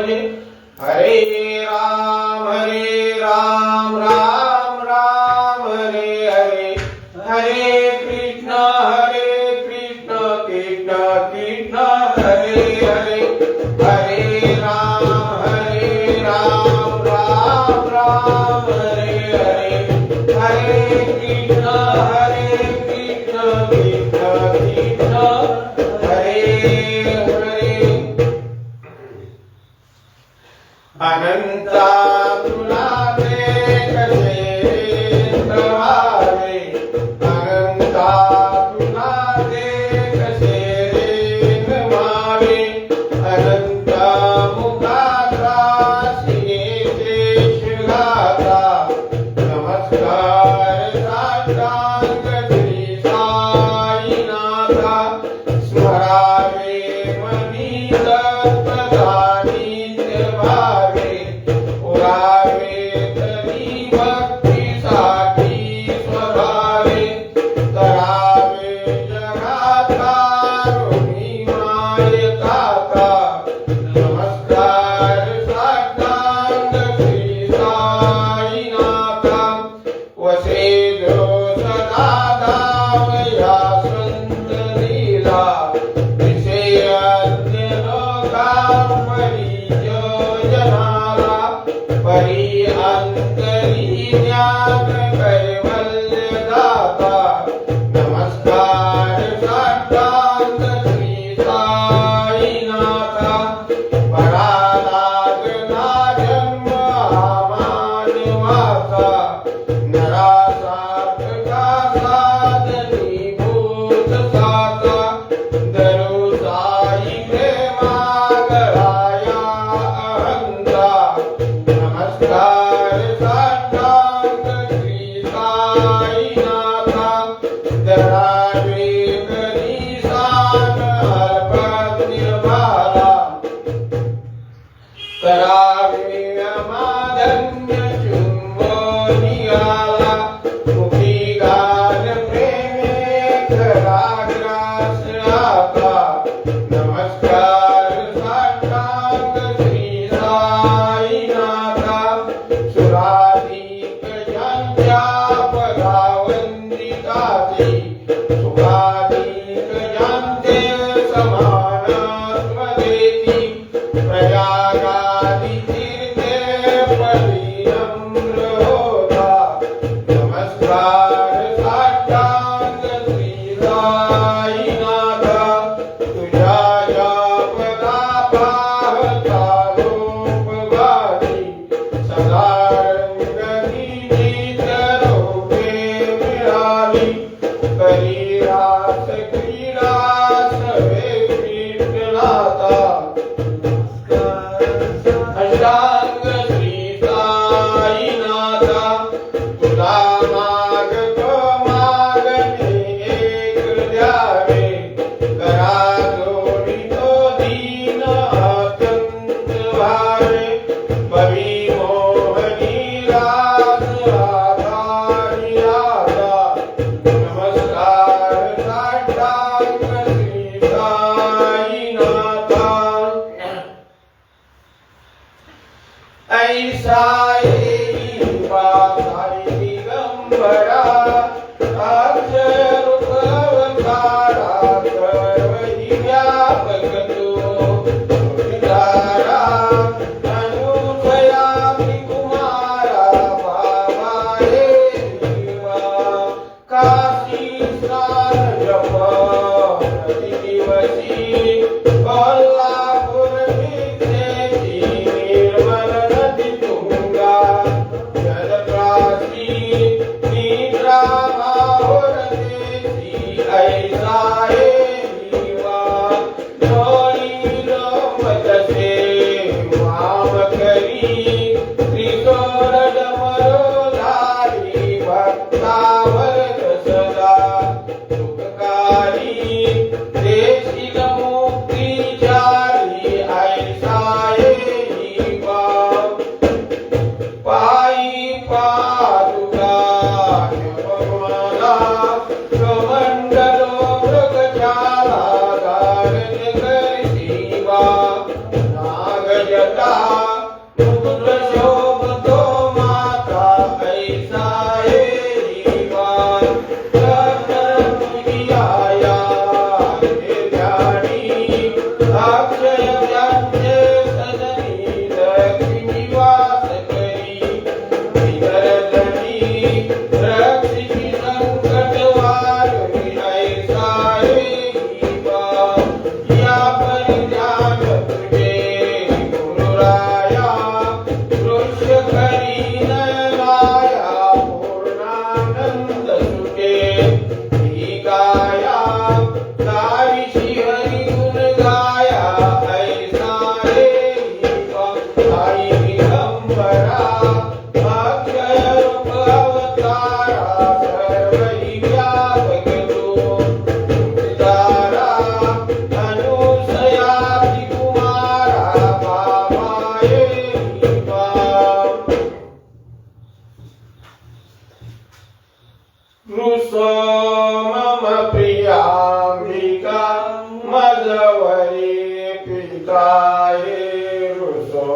भजे। हरे राम राम राम हरे हरे, हरे कृष्ण कृष्ण कृष्ण हरे हरे, हरे राम राम राम हरे हरे, हरे कृष्ण कृष्ण कृष्ण हरे हरे। अनंता तुला ते कसे प्रभावे, अनंता तुला ते कसे नमावे, अनंता मुखाचा सिनेचे शिगाचा, नमस्कार साष्टांग श्री साईनाथा, स्मरावे मनी दत्तदानी भावे, पुरावे तरी भक्तीसाठी स्वभावे, करावे जगाचा ऋणी मायेचा, नमस्कार साष्टांग श्री साईनाथा, वसे जो सदा धाम या संत लीला, विषय अन्य लोकांपरी योजनाला, परी अंतरी ज्ञान कैवल्य दाता, नमस्कार साष्टांग श्री साईनाथा, बरा लागला जन्म हा मानवाचा, नरासार्थका साधनी भूत साचा, धरू साई प्रेमागराया अहंता, नमस्कार साष्टांग श्री साईनाथा, धरावे करी सान अर्पण निर्भाला, करावे माधन्य चुंबनियाला, मुखी गान प्रेमे कराग्रास आता, नमस्कार साष्टांग श्री साईनाथा, सुराधीक ज्यांच्या पदावंदिताची, सुखाधीक ज्यांचे समानत्व देती, प्रयागादि तीर्थे पदी नम्र होता, नमस्कार साष्टांग श्री साईनाथा, तुझ्या या पदा पाहता लोकवादी, सदा रंगनी रूपे मिळाली, करी रास क्रीडा सवे कृष्णाचा, अष्टांग श्री साईनाथा, तुला मागतो मागणे एक द्यावे, करा जोडितो दीन अत्यंत भावे, बवी मोहनी रास आधारी आता, नमस्कार साष्टांग श्री साईनाथा, ऐसा येई पासाई दिगंबरा, अक्षरूप अवतारा, सर्वही व्यापक तू विचारा, अनुसयामि कुमारा, बाबा हे जीवा, काशी स्नान जप प्रतिदिवसी, कोल्हापूर भिक्षेची निर्मल नदी तुंगा, जलप्रासी निद्रा माहुर देशी, ऐसा हे जीवा, डोळी लोमतसे वाम करी, त्रिशूळ डमरुधारी, भक्तावर सदा सुखकारी, देशील मुक्तीचारी, ऐसा हे जीवा, पायी पादुका जपमाला, कमंडलो मृगशाला, धारण करशिवा, नागजटा मम प्रियांबिका मदवरी पिताये रुसो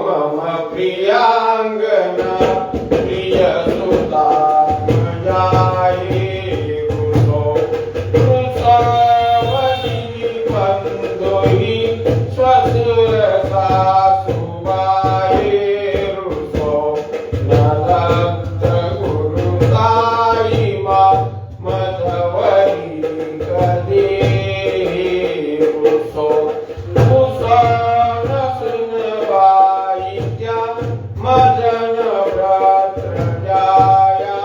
मम प्रियांगना प्रियसुता मयाये रुसो वनिनि बन्धुहि स्वसुरसा सुवाये रुसो नदत्त गुरुसाई मा मधवरी कदी रुसो सुनवाईत्या मदन भ्रातृजाया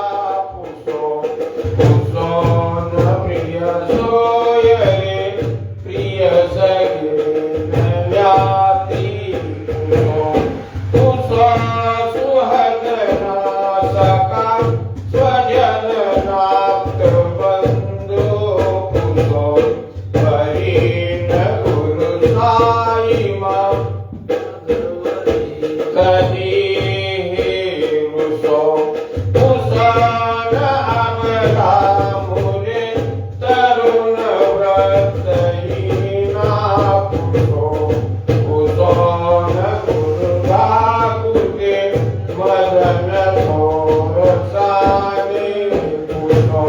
पुसो न प्रिय सोयरे प्रिय सगे नयाति पुसो सुहदना सका स्वजन नाप्त बंधु पुसो वरीन गुरु साई मा कदी रुसो न अमला मुने तरुण व्रतहीना पुसो न गुरु भाकुते मदन सोरसाने पुसो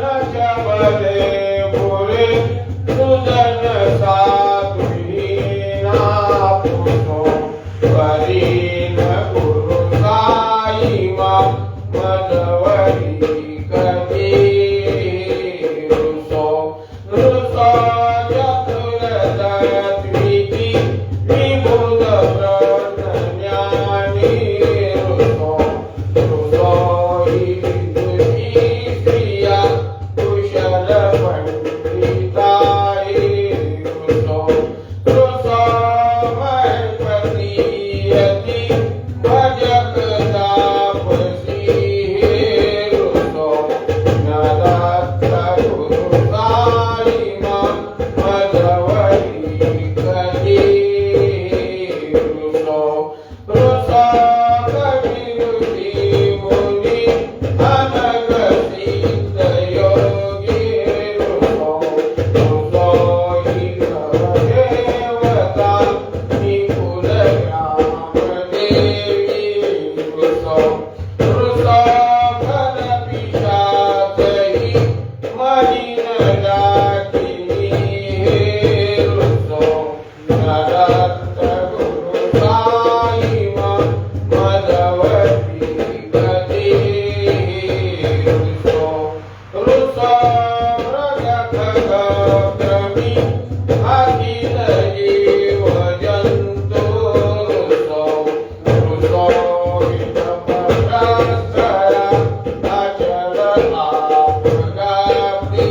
न चबले बुरे सुदन साधुहीना पुसो वरीन गुरु साई मा मदवरी कदी रुसो चतुरदत्विति विबुध ब्रह्मज्ञानी रुसो हि प्रिया कुशल पंडिताये रुसो मयपतियति भजक तापसी रुसो नदत्त गुरु साई मा मधवरी कदी रुसो कविरुचि मुनि अनग सिद्ध योगी रुसो हि देवता निकुल ग्राम देवी रुसो फल पिशाचहि मलिन डाकिनी रुसो नदत्त गुरु साई मा मधवरी कदी रुसो मृगखगक्रमी अखिल जीव जन्तु रुसो हितपरात्करा अचल आपगाप्ति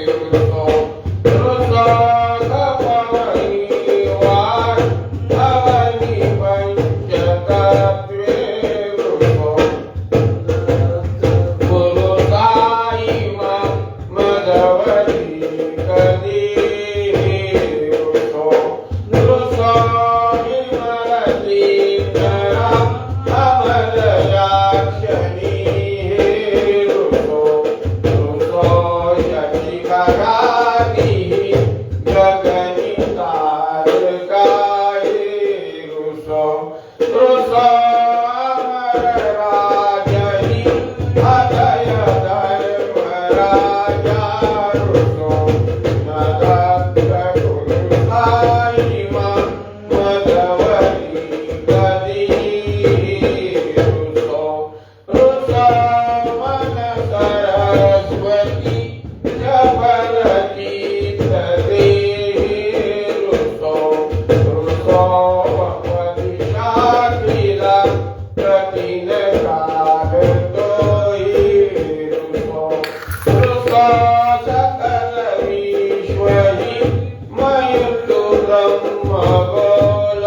रुसो कपवनिवार अवनि पंचतत्वे रुसो गुरु साई मा मधवरी कदी रुसो विमलती नरा अमलयाक्षणी रुसो यतिकराति गगनि तारकाये रुसो अमर राजहि अदय धर्मराजा रुसो नदत्त गुरु साई मा मधवरी कदी रुसो मन सरस्वती जपलती तदेहि रुसो भगवती शाकिला प्रतिन कागतोहि रुसो सकल विश्वहि मयुतु ब्रह्म गोल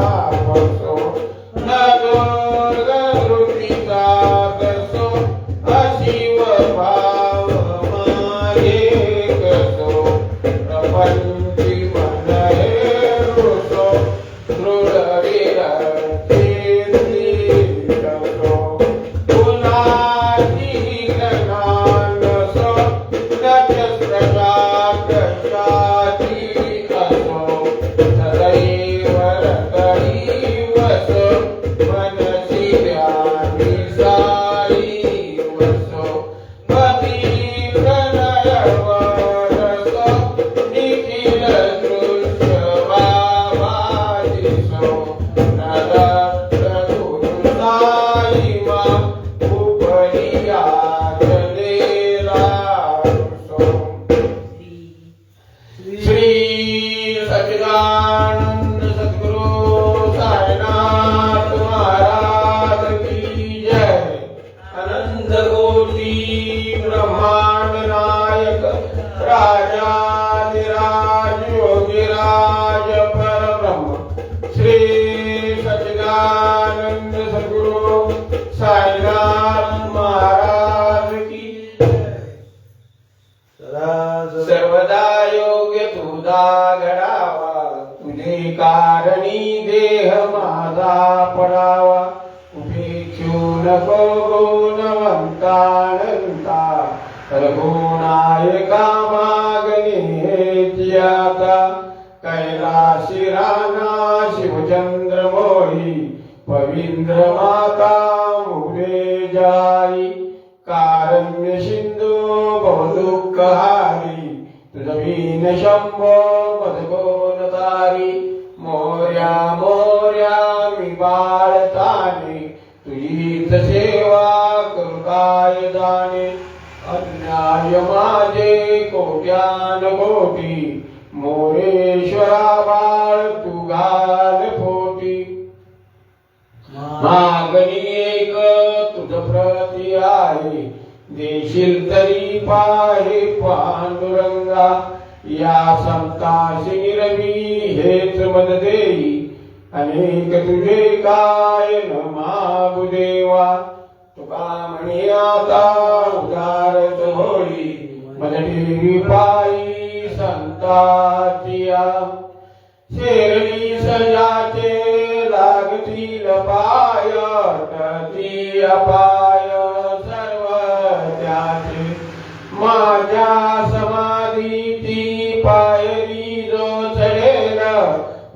तापसो न दुर्गरुचिता कसो अशिव भाव माये कसो प्रपंची मन हे रुसो दृढ विरक्ती कसो पुनाची गणानसो नचस्रजा कशाची असो सदैव रतडीवस मनसी ध्यानी साई वसो पती प्रणयवरस निखिल दृश्य बाबादिसो नदत्त गुरुसाई मा उपरियाचलेला श्री सच्चिदानंद सद्गुरु साईनाथ महाराज की जय। अनंत कोटि ब्रह्मांड नायक राजाधिराज योगिराज परब्रह्म श्री सच्चिदानंद सद्गुरु साईनाथ महाराज की सर्वदा योग्य तुझा घडावा तुझे कारणी देह माझा पडावा उपेक्षू नको गुणवंतानंता रघुनायका मागणे आता कैलाशी राणा शिवचंद्र मोही पविंद्र माता मुले जाई कारण्य सिंधू बहुदुःखहारी तुझवीन शंभो मधुकोन तारी मोर्या मोर्या मी बाळताने तुझीच सेवा करू काय जाणे अन्याय माझे कोट्यान कोटी मोरेश्वरा बाळ तू घाल पोटी मागणी एक तुझ प्रती आहे देशील तरी पाहे पांडुरंगा या संताशी निरवी हेच मद देई अनेक तुझे काय न मागू देवा तुका म्हणे आता उदारत होई मदटी पायी संताचिया शेरणी सजाचे लागतील पाय टती अपाय सर्व त्याचे माझ्या समाधीची पायरी जो चढेल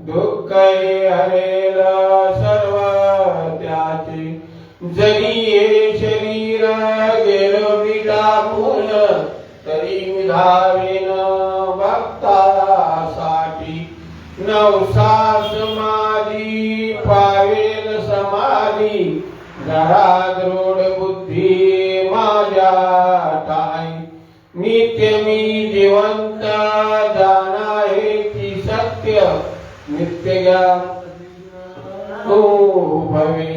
दुःख हरेल सर्व त्याचे जरी हे शरीर गेलो मी टाकून तरी मी धावेन भक्तासाठी नवसा समाधी पावेल समाधी जरा दृढ बुद्धी माझ्या ठाई नित्य मी जिवंत जाणा हेची सत्य नित्य ज्ञान तो भवे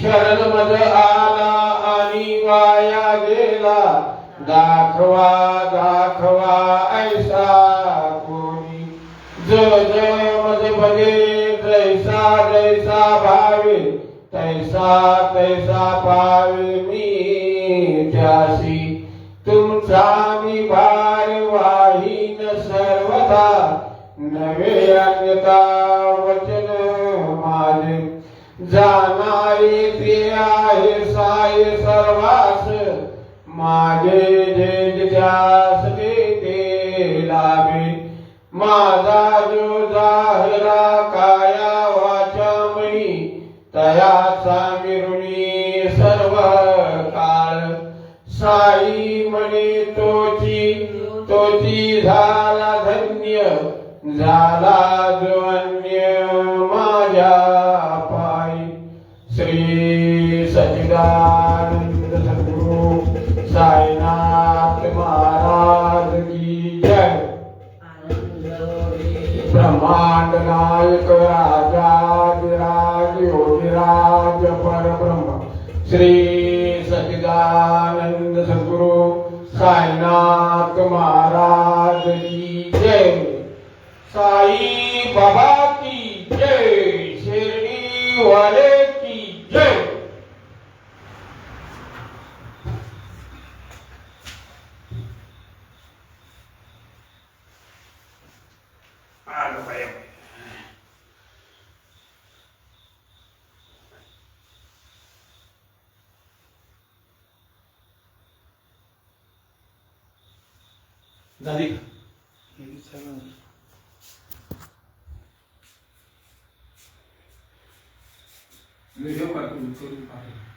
शरण मज आला आणि वाया गेला दाखवा दाखवा ऐसा कोणी जो जय मज भजे जैसा जैसा भावे तैसा तैसा पावे मी त्यासी तुमचा मी भार वाहीन सर्वथा नवे अन्यता वचन माझे जाणारे ते आहे साय सर्वास माझे जे त्यास ते लाभे माझा जो जाहला काया वाचा मणी तयाचा मिरुणी सर्व काळ साई म्हणे तोची झाला धन्य झाला जो अन्य माझ्या पायी श्री सच्चिदानंद सद्गुरु साईनाथ महाराज की जय। ब्रह्मांड नायक राजाधिराज योगिराज परब्रह्म श्री सच्चिदानंद सद्गुरु साईनाथ महाराज की जय। साई बाबा की जय। वाले की जय. आलं बाई. झाली का? व्हिडिओ कॉल करून पाठव.